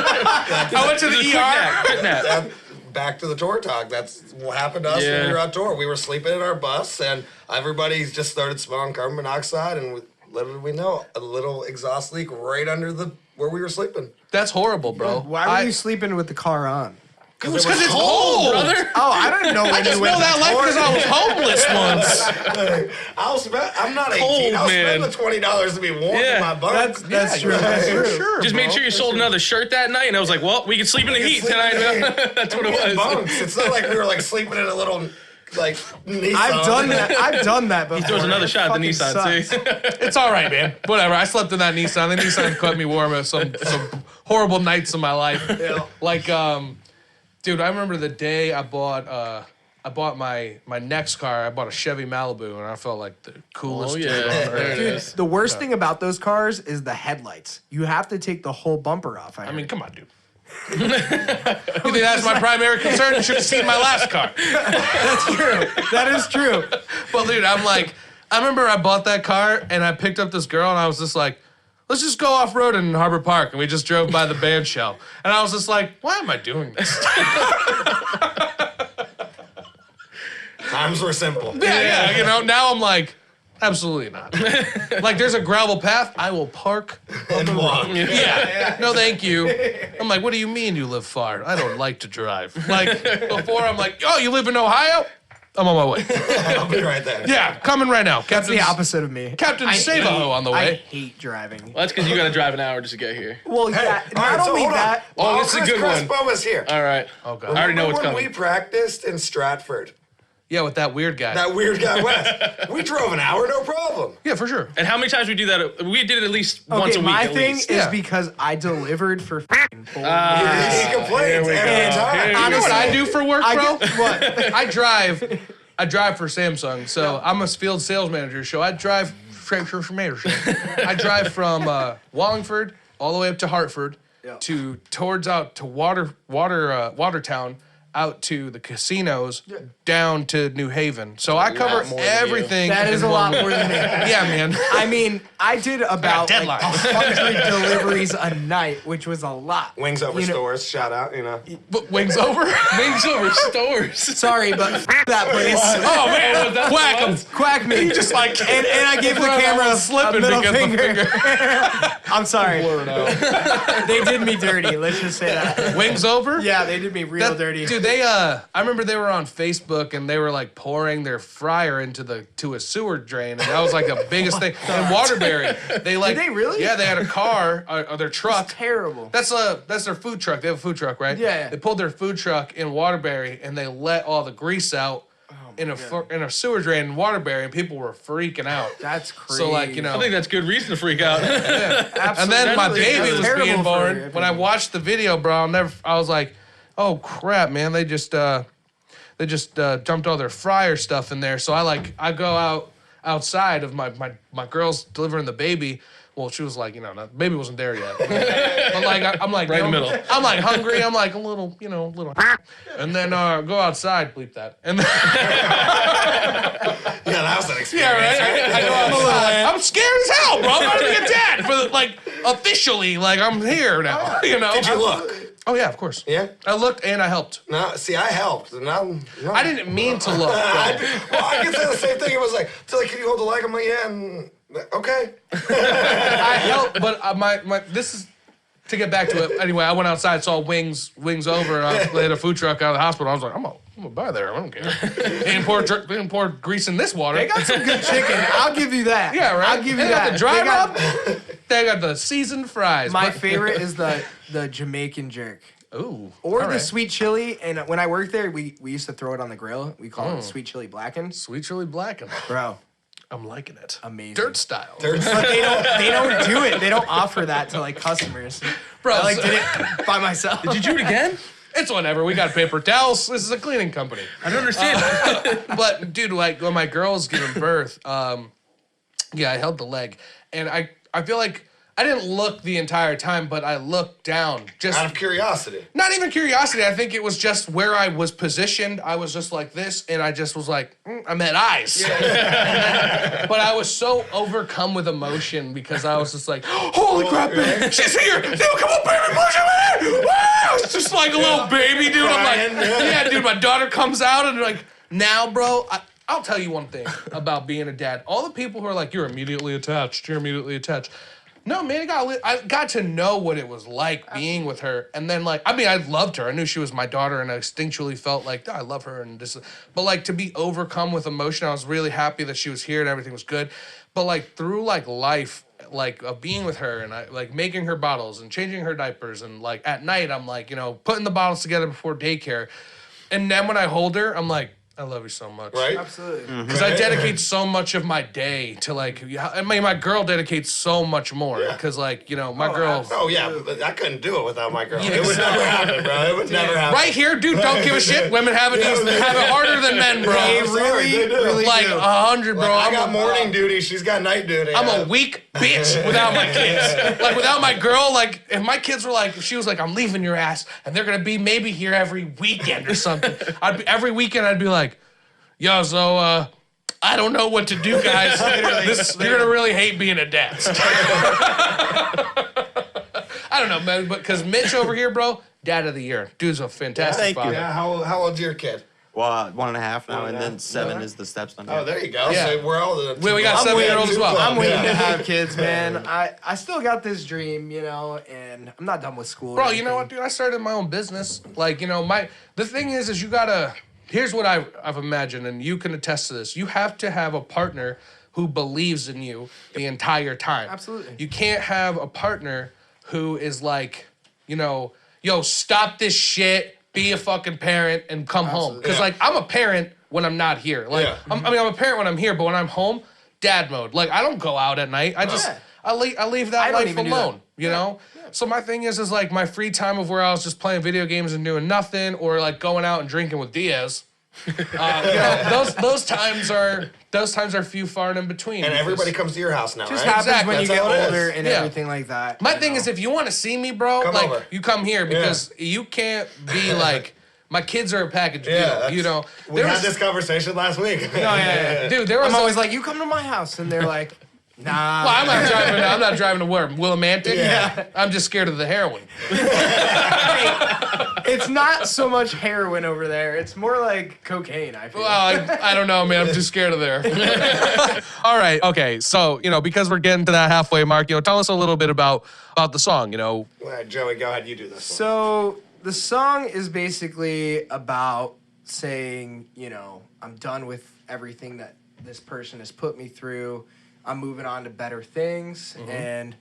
I went to the ER. Quick nap. Back to the tour talk. That's what happened to us Yeah. when we were on tour. We were sleeping in our bus, and everybody just started smelling carbon monoxide, and little did we know, a little exhaust leak right under where we were sleeping. That's horrible, bro. Why were you sleeping with the car on? Because it's cold, brother. Oh, I don't know when I you just went know that to life tour. because I was homeless once. I'm not 18. Cold, I'll man. spend the $20 to be warm Yeah. in my bunk. That's true. That's true. Sure, Just made sure you sold another shirt that night, and I was like, well, we can sleep in the heat sleep in the tonight. heat. That's what We had it was. bunks. It's not like we were like sleeping in a little like Nissan. I've done that before. He throws another shot at the Fucking Nissan, sucks. see? It's all right, man. Whatever. I slept in that Nissan. The Nissan kept me warm at some horrible nights in my life. Like, dude, I remember the day I bought my next car. I bought a Chevy Malibu, and I felt like the coolest Oh, dude yeah. on There earth. it is. The worst thing about those cars is the headlights. You have to take the whole bumper off. I mean, come on, dude. You think that's my primary concern? You should have seen my last car. that is true. But dude, I remember I bought that car and I picked up this girl and I was just like, let's just go off road in Harbor Park, and we just drove by the band shell. And I was just like, why am I doing this? Times were simple. Yeah, you know. Now I'm like, absolutely not. Like, there's a gravel path. I will park And walk. Yeah. No, thank you. I'm like, what do you mean you live far? I don't like to drive. Like, before I'm like, oh, you live in Ohio? I'm on my way. I'll be right there. Yeah, coming right now. That's the opposite of me. Captain Savaho on the I way. hate driving. Well, that's because you got to drive an hour just to get here. Well, Hey, yeah, all right, not so only hold on. that. Oh, this is a Chris good one. Crespo was here. All right. Oh, God. I already know what's Remember coming. when we practiced in Stratford? Yeah, with that weird guy. That weird guy Wes. We drove an hour, no problem. Yeah, for sure. And how many times we do that? We did it at least once a week. My at thing least. is Yeah. because I delivered for f***ing 4 He years. complains every time. You know what I do for work, I bro? get what? I drive for Samsung, so I'm a field sales manager. So I drive I drive from Wallingford all the way up to Hartford, towards out to Watertown, out to the casinos, down to New Haven. So I cover more than everything. That is in a lot one- more than me. Yeah, man. I mean, I did about like deadlines. 100 deliveries a night, which was a lot. Wings over You know- stores, shout out, you know. But wings over. Wings over stores. Sorry, but that place. Oh man, that's whack what? 'em. Quack me. Just like and I gave the camera a slipping middle because the finger. I'm sorry. blurred out. They did me dirty. Let's just say that. Wings over. Yeah, they did me real That- dirty. Dude, I remember they were on Facebook and they were like pouring their fryer to a sewer drain, and that was like the biggest thing. In Waterbury, they like. Did they really? Yeah, they had a car or their truck. Terrible. That's their food truck. They have a food truck, right? Yeah. They pulled their food truck in Waterbury and they let all the grease out in a sewer drain in Waterbury, and people were freaking out. That's crazy. So like, you know. I think that's good reason to freak out. And then my Absolutely. baby That's was terrible being for born. everything. When I watched the video, bro, I was like, oh crap, man, they just dumped all their fryer stuff in there. So I go outside of my girl's delivering the baby. Well, she was like, the baby wasn't there yet. But like, I'm like, Right in the middle. I'm like hungry. I'm like a little. And then go outside, bleep that. And then, Yeah, that was an experience. yeah, right. I go outside. I'm scared as hell, bro. I'm about to be a dad for officially. Like I'm here now. Did you look? Oh yeah, of course. Yeah? I looked and I helped. No, see, I helped. And no. I didn't mean to look. I can say the same thing. It was like, can you hold the leg? I'm like, yeah, okay. I helped, but my this is to get back to it. Anyway, I went outside, saw wings over, and they had a food truck out of the hospital. I was like, I'm gonna buy there. I don't care. They didn't pour grease in this water. They got some good chicken. I'll give you that. Yeah, right. I'll give you They that. got the dry They got- rub. They got the seasoned fries. My But- favorite is the Jamaican jerk. Ooh. Or all the right. sweet chili. And when I worked there, we used to throw it on the grill. We call it sweet chili blackened. Sweet chili blackened. Bro, I'm liking it. amazing. Dirt style. But they don't do it. They don't offer that to like customers. Bro, I did it by myself. Did you do it again? It's whatever. We got paper towels. This is a cleaning company. I don't understand. But dude, like when my girl's giving birth, I held the leg, and I feel like I didn't look the entire time, but I looked down. Just Out of curiosity. not even curiosity. I think it was just where I was positioned. I was just like this, and I just was like, I met eyes. But I was so overcome with emotion because I was just like, holy crap, man, she's here. Dude, come on, baby, push him in. Wow. It's just like a little baby, dude. I'm like, yeah, dude, my daughter comes out, and like, now, bro, I'll tell you one thing about being a dad. All the people who are like, you're immediately attached. No, man, I got to know what it was like being with her. And then, like, I mean, I loved her. I knew she was my daughter, and I instinctually felt like, I love her. And this, but, like, to be overcome with emotion, I was really happy that she was here and everything was good. But, like, through, like, life, like, being with her and, like, making her bottles and changing her diapers. And, like, at night, I'm, like, putting the bottles together before daycare. And then when I hold her, I'm like, I love you so much. Right? Absolutely. Because I dedicate so much of my day to, like, I mean, my girl dedicates so much more. Because, like, my girl. Oh, yeah, but I couldn't do it without my girl. It would never happen, bro. It would never happen. Right here, dude, don't give a shit. Women have it harder than men, bro. They I'm sorry, really, they do. really Like do. 100, bro. I got morning duty. She's got night duty. I'm a weak bitch without my kids. Like, without my girl, like, if my kids were like, if she was like, I'm leaving your ass, and they're gonna be maybe here every weekend or something. Every weekend I'd be like, yo, so, I don't know what to do, guys. You're gonna really hate being a dad. I don't know, man, but because Mitch over here, bro, dad of the year. Dude's a fantastic father. Yeah, how old's your kid? Well, 1.5 now, and then 1.5. 7 is the stepson. Oh, there you go. Yeah. So we're all the. We got 7-year-olds as well. I'm waiting to have kids, man. I still got this dream, and I'm not done with school. or Bro, you know anything. what, dude? I started my own business. Like, the thing is you gotta. Here's what I've imagined, and you can attest to this. You have to have a partner who believes in you the entire time. Absolutely. You can't have a partner who is like, yo, stop this shit. Be a fucking parent and come home. Because, I'm a parent when I'm not here. Like, I'm a parent when I'm here, but when I'm home, dad mode. Like, I don't go out at night. I leave that I don't life even do alone, that. you know? So my thing is like, my free time of where I was just playing video games and doing nothing, or, like, going out and drinking with Diaz. Those times are few far and in between. And everybody comes to your house now, Just right? happens when you That's get how it is. older and Yeah. everything like that. My thing is, if you want to see me, bro, Come like, over. you come here because you can't be like, my kids are a package deal, you know? We had this conversation last week. Dude, there was I'm always like, you come to my house, and they're like, nah. Well, I'm not driving to where? Willimantic? Yeah. I'm just scared of the heroin. It's not so much heroin over there. It's more like cocaine, I feel. Well, I don't know, man. I'm too scared of there. All right. Okay. So, because we're getting to that halfway mark, tell us a little bit about the song, All right, Joey, go ahead. You do this one. So the song is basically about saying, I'm done with everything that this person has put me through. I'm moving on to better things, and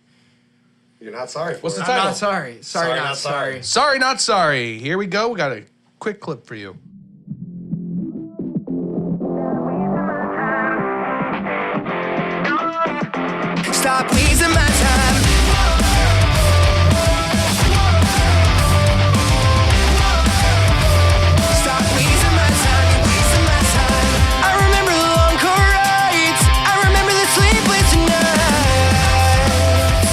You're not sorry for What's it. the I'm title? not sorry. Sorry, not sorry. Sorry, not sorry. Here we go. We got a quick clip for you. Stop wasting my time. Stop wasting my time. You're wasting my time. I remember the long car rides. I remember the sleepless nights.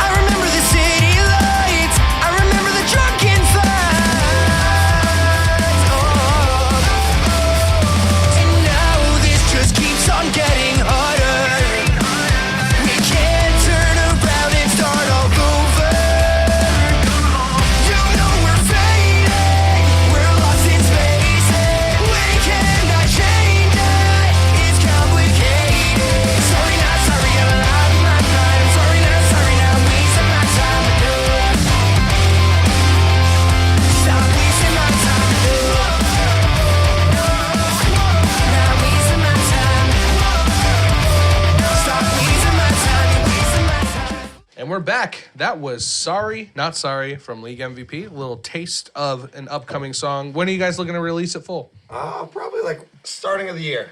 I remember the city lights. I remember the drunken fights. And now this just keeps on getting harder. We can't turn around and start all over. You know we're fading. We're lost in space. We cannot change it. It's complicated. Sorry, not sorry. I'm out of my mind. Sorry, not sorry. Now I'm wasting my time. Stop wasting my time. Now I'm wasting my time. Stop wasting my time. You're wasting my time. And we're back. That was Sorry, Not Sorry from League MVP. A little taste of an upcoming song. When are you guys looking to release it full? Probably like starting of the year.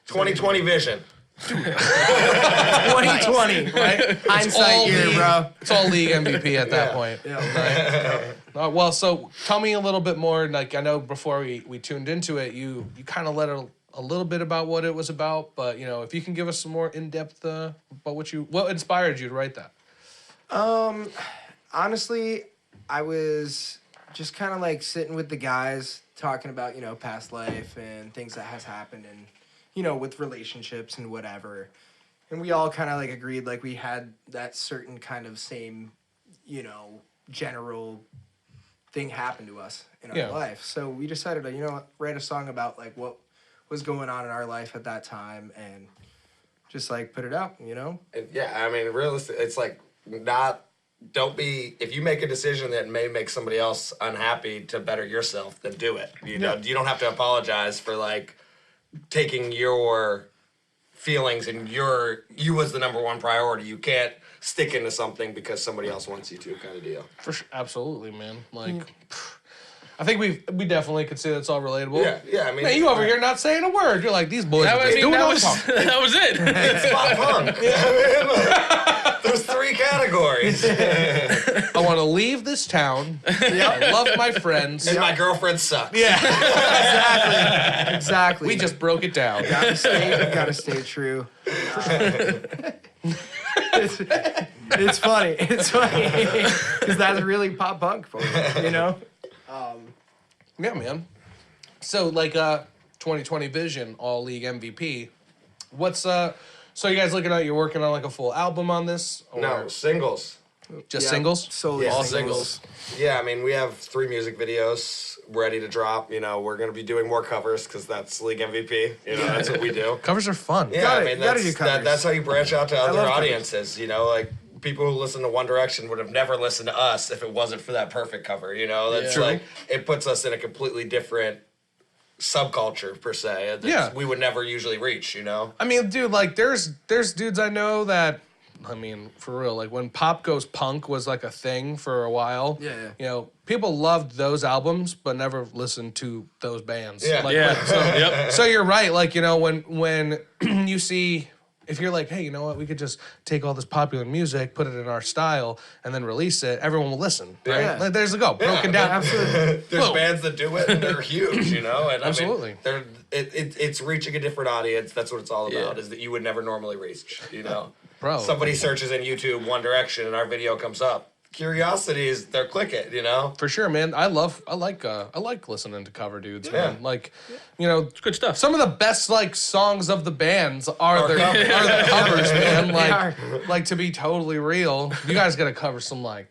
2020 vision. 2020, right? Hindsight year, bro. It's all League MVP at that point. Yeah. Well, so tell me a little bit more. Like, I know before we tuned into it, you kind of let a little bit about what it was about, but if you can give us some more in-depth about what inspired you to write that. Honestly, I was just kind of like sitting with the guys talking about, past life and things that has happened and, with relationships and whatever. And we all kind of like agreed like we had that certain kind of same, general thing happen to us in our life. So we decided to, write a song about like what was going on in our life at that time and just like put it out, Yeah, I mean, realistic. It's like don't be, if you make a decision that may make somebody else unhappy to better yourself, then do it. You don't have to apologize for like taking your feelings and you as the number one priority. You can't stick into something because somebody else wants you to, kind of deal. For sure, absolutely, man. Like, I think we definitely could say that's all relatable. Yeah. I mean, Man, you over here not saying a word. You're like, these boys are just doing all the talking. That was it. it's pop punk. There's 3 categories. I want to leave this town. I love my friends. And my girlfriend sucks. Yeah, Exactly. we just broke it down. gotta stay true. It's funny. It's funny because that's really pop punk for you, Yeah, man. So like 2020 Vision, all league MVP. What's so you guys looking at? You're working on like a full album on this? Or? No, singles. Just Yeah, singles? solely All singles. Yeah, I mean, we have 3 music videos ready to drop. You know, we're going to be doing more covers because that's League MVP. You know, that's what we do. Covers are fun. Yeah, Gotta- I mean, you gotta that's, do covers. that's how you branch out to other love covers. audiences. You know, like people who listen to One Direction would have never listened to us if it wasn't for that perfect cover. You know, that's True. like, it puts us in a completely different subculture per se. That Yeah. we would never usually reach. You know. I mean, dude, like there's dudes I know that, I mean, for real, like when pop goes punk was like a thing for a while. Yeah. You know, people loved those albums, but never listened to those bands. Yeah. Like, Yeah. Yep. So you're right. Like, you know, when you see, if you're like, hey, you know what, we could just take all this popular music, put it in our style, and then release it, everyone will listen. Right? Yeah. Like, there's the go. Broken Yeah, down. Absolutely. There's Whoa. bands that do it and they're huge, you know. And Absolutely. I mean, it's reaching a different audience. That's what it's all about. Yeah. Is that you would never normally reach, you know. Bro. Somebody searches in YouTube One Direction and our video comes up. Curiosity is they'll click it, you know. For sure, man. I like listening to cover dudes, man. Like, you know, It's good stuff. some of the best like songs of the bands are their covers. are the covers, man. are. Like to be totally real, you guys gotta cover some like,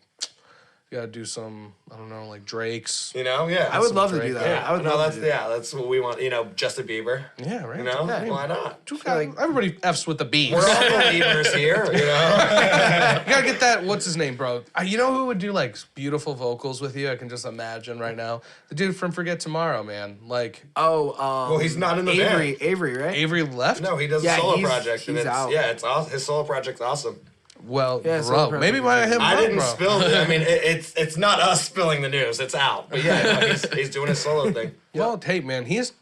you gotta do some, I don't know, like Drake's. You know, yeah. I would love to Drake. do that. Yeah, I would no, love that's to do that. that's what we want. You know, Justin Bieber. Yeah, right. You know, Yeah. why not? Everybody f's with the beats. We're all believers here, you know. You gotta get that. What's his name, bro? You know who would do like beautiful vocals with you? I can just imagine right now. The dude from Forget Tomorrow, man. Like Oh, Well, he's not in the Avery. band. Avery, right? Avery left. No, he does Yeah, a solo he's- project, and he's it's out. yeah, it's awesome. His solo project's awesome. Well, Yeah, so bro, probably- maybe why him. I didn't bro. spill it. I mean, it's not us spilling the news. It's out. But yeah, no, he's doing his solo thing. Well, hey, man, he's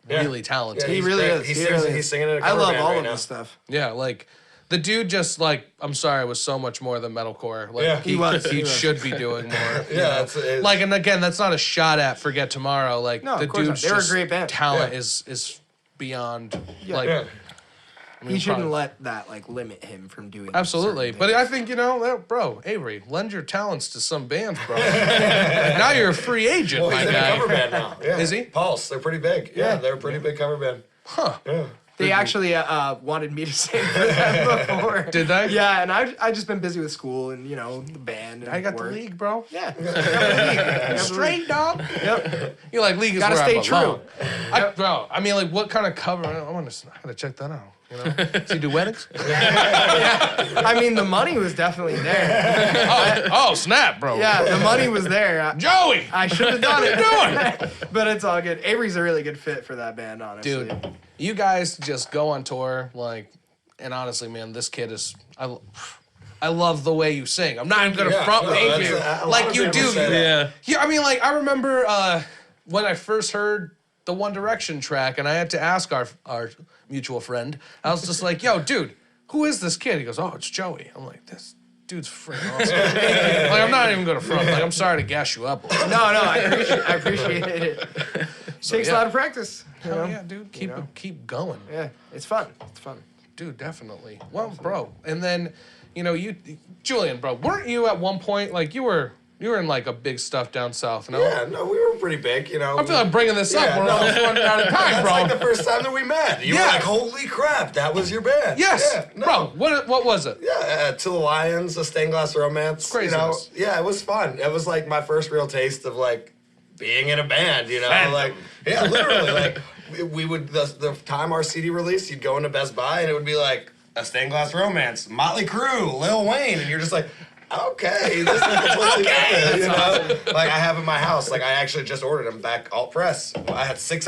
Yeah. really talented. Yeah, He he's really great. is. He He sings, really he's is. singing in a I cover love band all right of now. this stuff. Yeah, like the dude just like I'm sorry was so much more than metalcore. Like Yeah. he He was. he He was. should be doing more. you Yeah, know? it's Like and again, that's not a shot at Forget Tomorrow. Like No, the of course not. dude's They were a just great band. talent Yeah. is beyond Yeah. like Yeah. I mean, He shouldn't probably- let that like limit him from doing Absolutely, certain but things. I think you know, bro, Avery, lend your talents to some bands, bro. Now you're a free agent, Well, my he's in a guy. cover band now. Yeah. Is he? Pulse. They're pretty big. Yeah, they're a pretty big cover band. Huh? Yeah. They actually wanted me to sing for them before. Did they? Yeah, and I just been busy with school and you know the band. And I got work. the league, bro. Yeah, I got the league. I got the Straight dog. league. Yep. You like league is Gotta where stay I belong. Bro, I mean, like, what kind of cover? I gotta check that out. You know, does he do weddings? I mean, the money was definitely there. Oh, snap, bro. Yeah, the money was there. Joey. I should have done it. Doing? But it's all good. Avery's a really good fit for that band, honestly. Dude, you guys just go on tour, like, and honestly, man, this kid is. I love the way you sing. I'm not even gonna Yeah, front no, thank that's you, a lot like of you people do. say that. Yeah. Yeah, I mean, like I remember when I first heard the One Direction track, and I had to ask our mutual friend. I was just like, "Yo, dude, who is this kid?" He goes, "Oh, it's Joey." I'm like, "This dude's freaking awesome." Like, I'm not even gonna front. Like, I'm sorry to gas you up. No, I appreciate it. Takes a yeah. lot of practice. You know? Hell yeah, dude, keep going. Yeah, it's fun. It's fun. Dude, definitely. Well, bro, and then, you know, Julian, bro, weren't you at one point like you were in like a big stuff down south? No, Yeah, no, we were pretty big, you know. I feel like bringing this up. Yeah, We're no. almost running out of time, That's bro. like the first time that we met. You Yeah. were like, holy crap, that was your band. Yes, Yeah, no. bro. What was it? Yeah, To the Lions, A Stained Glass Romance. You know, Craziness. yeah, it was fun. It was like my first real taste of like being in a band, you know? Fandom. Like, yeah, literally. Like, we would, the time our CD released, you'd go into Best Buy and it would be like, A Stained Glass Romance, Motley Crue, Lil Wayne, and you're just like, okay, this is completely different, you know? Like I have in my house, like I actually just ordered them back alt press. I had 6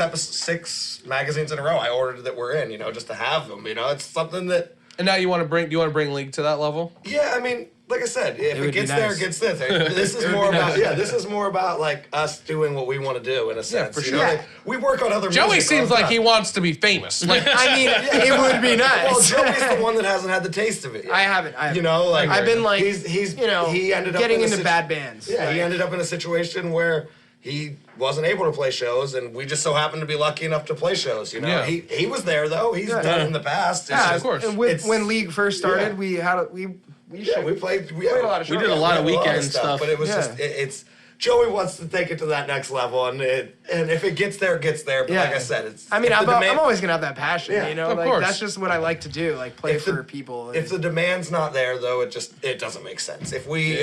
magazines in a row I ordered that were in, you know, just to have them, you know? It's something that, And now you want to bring League to that level? yeah, I mean, like I said, if it would be gets there, nice. it gets there. This is more about, this is more about like us doing what we want to do in a sense. for you know? sure. Like, we work on other Joey music all seems the like time. he wants to be famous. Like, I mean, it would be Well, nice. Joey's the one that hasn't had the taste of it yet. I haven't. You know, like I've been like, he's you know, he ended up getting in a into situ- bad bands. Yeah, Like, he ended up in a situation where he wasn't able to play shows, and we just so happened to be lucky enough to play shows. You know, Yeah. he was there though. He's done it in the past. It's Yeah, just- of course. And when It's- League first started, yeah. we Yeah, we played. played a lot of We shows. did a lot of we had weekend stuff. but it was Yeah. just it's Joey wants to take it to that next level, and if it gets there, it gets there. But like I said, it's. I mean, if I'm the demand- always gonna have that passion, Yeah, you know. of Like course. that's just what I like to do, like play for people. If the demand's not there, though, it doesn't make sense. If we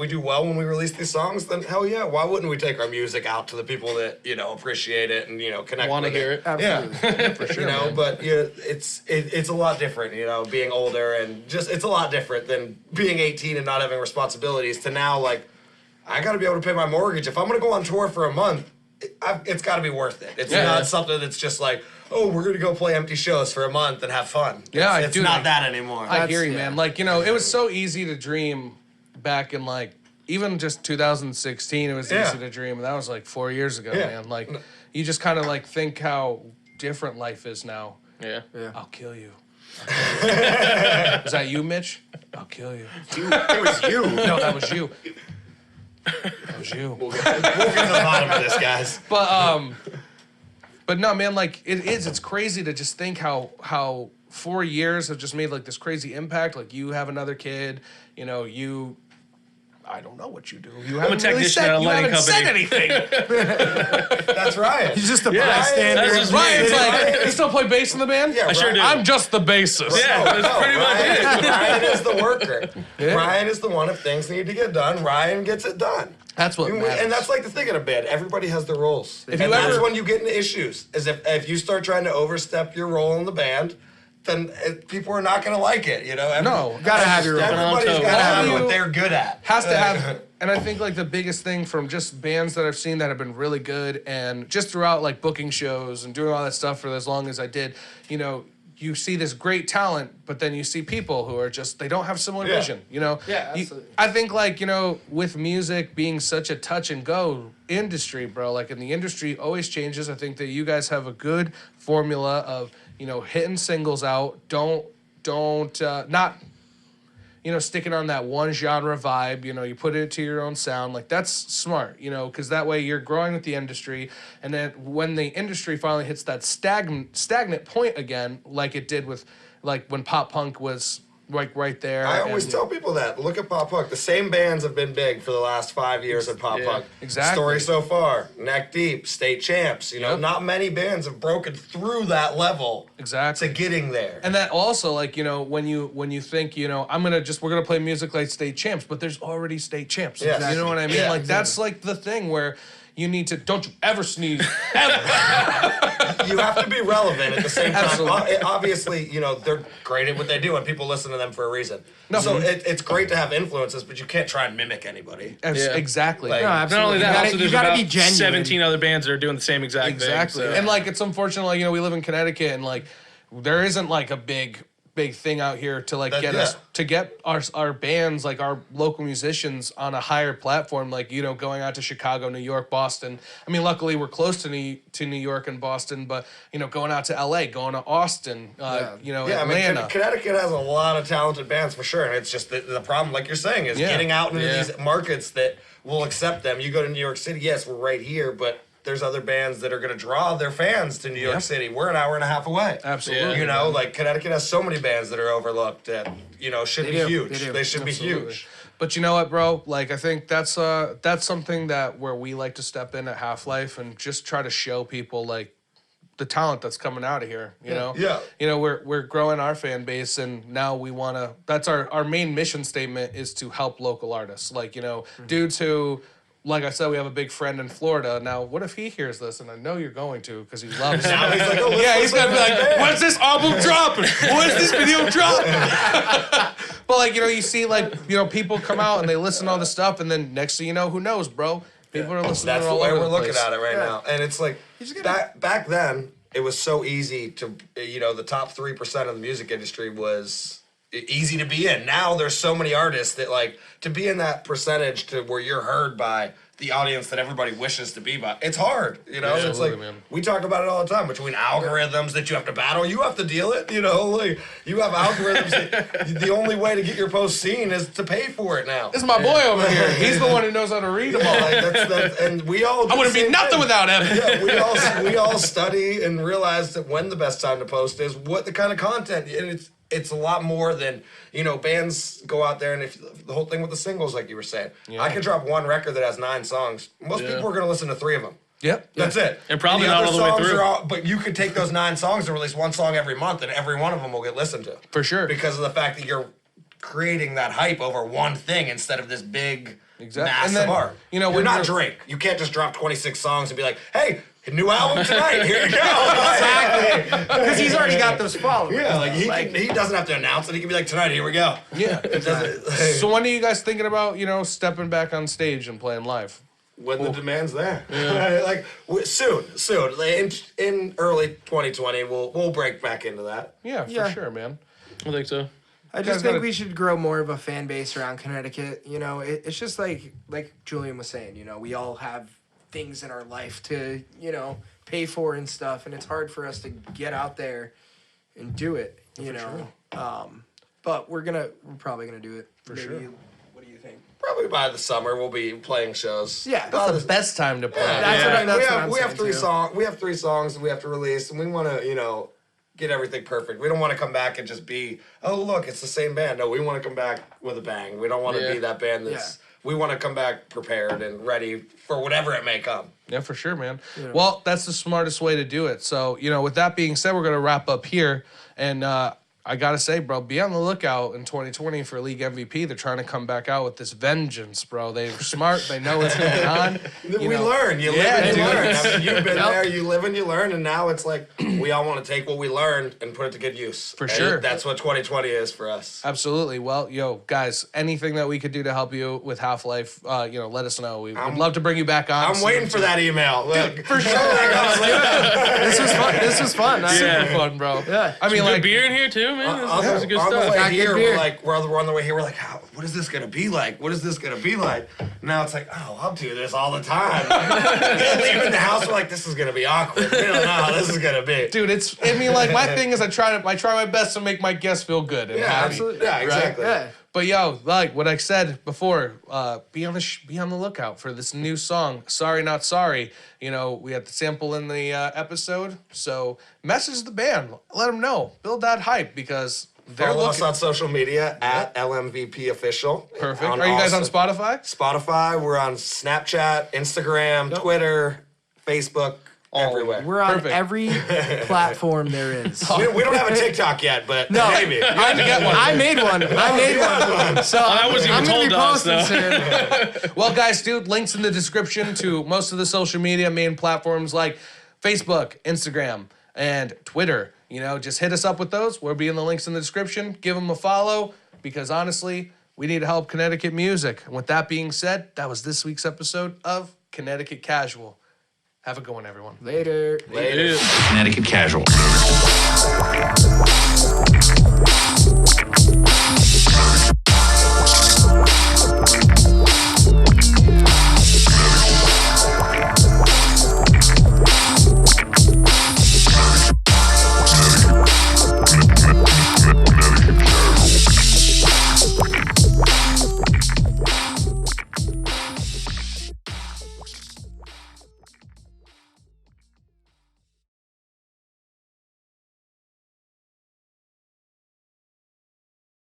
do well when we release these songs, then hell yeah, why wouldn't we take our music out to the people that appreciate it and connect? Want to with hear it? Absolutely. Yeah, for sure. But it's a lot different. Being older and it's a lot different than being 18 and not having responsibilities to now like. I got to be able to pay my mortgage. If I'm going to go on tour for a month, it's got to be worth it. It's not something that's just like, oh, we're going to go play empty shows for a month and have fun. Yeah, it's not that anymore. I hear you, man. Like, it was so easy to dream back in, like, even just 2016, it was easy to dream. And that was, like, 4 years ago, man. Like, you just kind of, like, think how different life is now. Yeah. I'll kill you. Is that you, Mitch? I'll kill you. It was you. No, that was you. That was you. We'll get to the bottom of this, guys. But no, man, like it's crazy to just think how 4 years have just made like this crazy impact. Like you have another kid, I don't know what you do. You haven't really technician said, at a you lighting haven't said company. anything. That's Ryan. He's just a bystander. That's just me. Ryan's like, you still play bass in the band? Yeah, I sure do. I'm just the bassist. Yeah, that's pretty much it. Ryan is the worker. Ryan is the one. If things need to get done, Ryan gets it done. That's what matters. And that's like the thing in a band. Everybody has their roles. If And you that's ever- when you get into issues. Is if you start trying to overstep your role in the band, then people are not going to like it. No. Gotta have your role. Everybody's All got to have you- what they're good at. Has to have, and I think like the biggest thing from just bands that I've seen that have been really good, and just throughout like booking shows and doing all that stuff for as long as I did, you see this great talent, but then you see people who are just, they don't have similar Yeah. vision, Yeah, absolutely. I think like, with music being such a touch and go industry, bro, like, and the industry always changes. I think that you guys have a good formula of, hitting singles out, not sticking on that one genre vibe, you put it to your own sound. Like, that's smart, because that way you're growing with the industry. And then when the industry finally hits that stagnant point again, like it did with, like, when pop punk was, like, right there. I always tell people that. Look at pop punk. The same bands have been big for the last 5 years in pop punk. exactly. Story So Far, Neck Deep, State Champs. Yep. Not many bands have broken through that level Exactly. to getting there. And that also, like, when you think, we're gonna play music like State Champs, but there's already State Champs. Yeah, You know what I mean? Yeah, like, that's like the thing where you need to, don't you ever sneeze, ever. You have to be relevant at the same time. Absolutely. Obviously, they're great at what they do, and people listen to them for a reason. No. So it's great to have influences, but you can't try and mimic anybody. Yeah. Exactly. Like- No, Not absolutely. only that, also you there's gotta about be genuine. 17 other bands that are doing the same exact Exactly. thing. So. And like, it's unfortunate, like, we live in Connecticut, and like, there isn't like a big thing out here to like get us to get our bands, like our local musicians, on a higher platform, like, going out to Chicago, New York, Boston. I mean, luckily we're close to New York and Boston, but going out to LA, going to Austin, Yeah, Atlanta. Connecticut has a lot of talented bands for sure, and it's just the problem, like you're saying, is getting out into these markets that will accept them. You go to New York City, yes, we're right here, but there's other bands that are going to draw their fans to New York City. We're an hour and a half away. Absolutely. Like Connecticut has so many bands that are overlooked that, should be huge. They should be huge. But you know what, bro? Like, I think that's something where we like to step in at Half-Life and just try to show people, like, the talent that's coming out of here, you know? Yeah. We're growing our fan base, and now we want to, that's our main mission statement, is to help local artists. Like, dudes who, like I said, we have a big friend in Florida. Now, what if he hears this? And I know you're going to, because he loves it. Now he's like, oh, Yeah, he's gonna be like, when's this album dropping? When's this video dropping? But like, you see like, people come out and they listen to all this stuff, and then next thing you know, who knows, bro? People are listening That's the all way over we're the looking place. at it right now. And it's like, back then, it was so easy to, the top 3% of the music industry was easy to be in. Now there's so many artists that, like, to be in that percentage to where you're heard by the audience that everybody wishes to be by, it's hard, It's absolutely, like, man. we talk about it all the time, between algorithms that you have to battle, you have to deal it, like, you have algorithms that the only way to get your post seen is to pay for it now. This is my boy over here. He's the one who knows how to read them all. Like, that's, and we all do I wouldn't the be same nothing thing. without Evan. Yeah, we all study and realize that when the best time to post is, what the kind of content, and it's a lot more than, you know, bands go out there and if the whole thing with the singles, like you were saying, I could drop one record that has 9 songs. Most people are going to listen to 3 of them. Yep. That's it. And probably the not other all the way songs through. are all, but you could take those 9 songs and release one song every month, and every one of them will get listened to. For sure. Because of the fact that you're creating that hype over one thing instead of this big, massive And then, art. you know, you're when not you're- Drake. You can't just drop 26 songs and be like, hey, new album tonight. Here you go. Exactly. Because he's already got those followers. Yeah, like he doesn't have to announce it. He can be like, tonight, here we go. Yeah. It doesn't, So when are you guys thinking about, you know, stepping back on stage and playing live? when the demand's there. Like soon. In early 2020, we'll break back into that. Yeah, for Yeah. sure, man. I think so. I guys just think gotta- we should grow more of a fan base around Connecticut. You know, it's just like Julian was saying, you know, we all have things in our life to, you know, pay for and stuff, and it's hard for us to get out there and do it, you know. But we're probably gonna do it. For sure. What do you think? Probably by the summer, we'll be playing shows. Yeah. That's the best time to play. That's what I'm we have saying, 3 too. songs. We have 3 songs that we have to release, and we want to, you know, get everything perfect. We don't want to come back and just be, oh look, it's the same band. No, we want to come back with a bang. We don't want to Yeah. be that band that's. We want to come back prepared and ready for whatever it may come. Yeah, for sure, man. Well, that's the smartest way to do it. So, you know, with that being said, we're going to wrap up here. And I got to say, bro, be on the lookout in 2020 for League MVP. They're trying to come back out with this vengeance, bro. They're smart. They know what's going on. We learn. You live Yeah, and you dude. learn. I mean, you've been there. You live and you learn. And now it's like we all want to take what we learned and put it to good use. For And sure. That's what 2020 is for us. Absolutely. Well, yo, guys, anything that we could do to help you with Half-Life, you know, let us know. We'd love to bring you back on. I'm waiting for that email. For sure. This was fun. This was fun. Super fun, bro. Yeah. I mean, Good like, beer in here too, man. On This is good the stuff. way Got good here, beer. we're on the way here. We're like, what is this gonna be like? What is this gonna be like? Now it's like, oh, I'll do this all the time. Leaving the house, we're like, this is gonna be awkward. We don't know how this is gonna be. dude, I mean, like, my thing is I try my best to make my guests feel good and Yeah, happy. absolutely. Yeah, exactly. Yeah. But yo, like what I said before, be on the lookout for this new song, "Sorry Not Sorry." You know, we had the sample in the episode, so message the band, let them know, build that hype because they're Follow us looking. on social media at LMVP Official. Perfect. Are you guys on Spotify? Spotify. We're on Snapchat, Instagram, Twitter, Facebook, everywhere. We're on Perfect. every platform there is. We don't have a TikTok yet, but maybe. I made one. So I wasn't I'm even gonna told be to us, posting though. soon. Well, guys, dude, links in the description to most of the social media main platforms like Facebook, Instagram, and Twitter. You know, just hit us up with those. We'll be in the links in the description. Give them a follow because honestly, we need to help Connecticut music. And with that being said, that was this week's episode of Connecticut Casual. Have a good one, everyone. Later. Later. Connecticut Casual.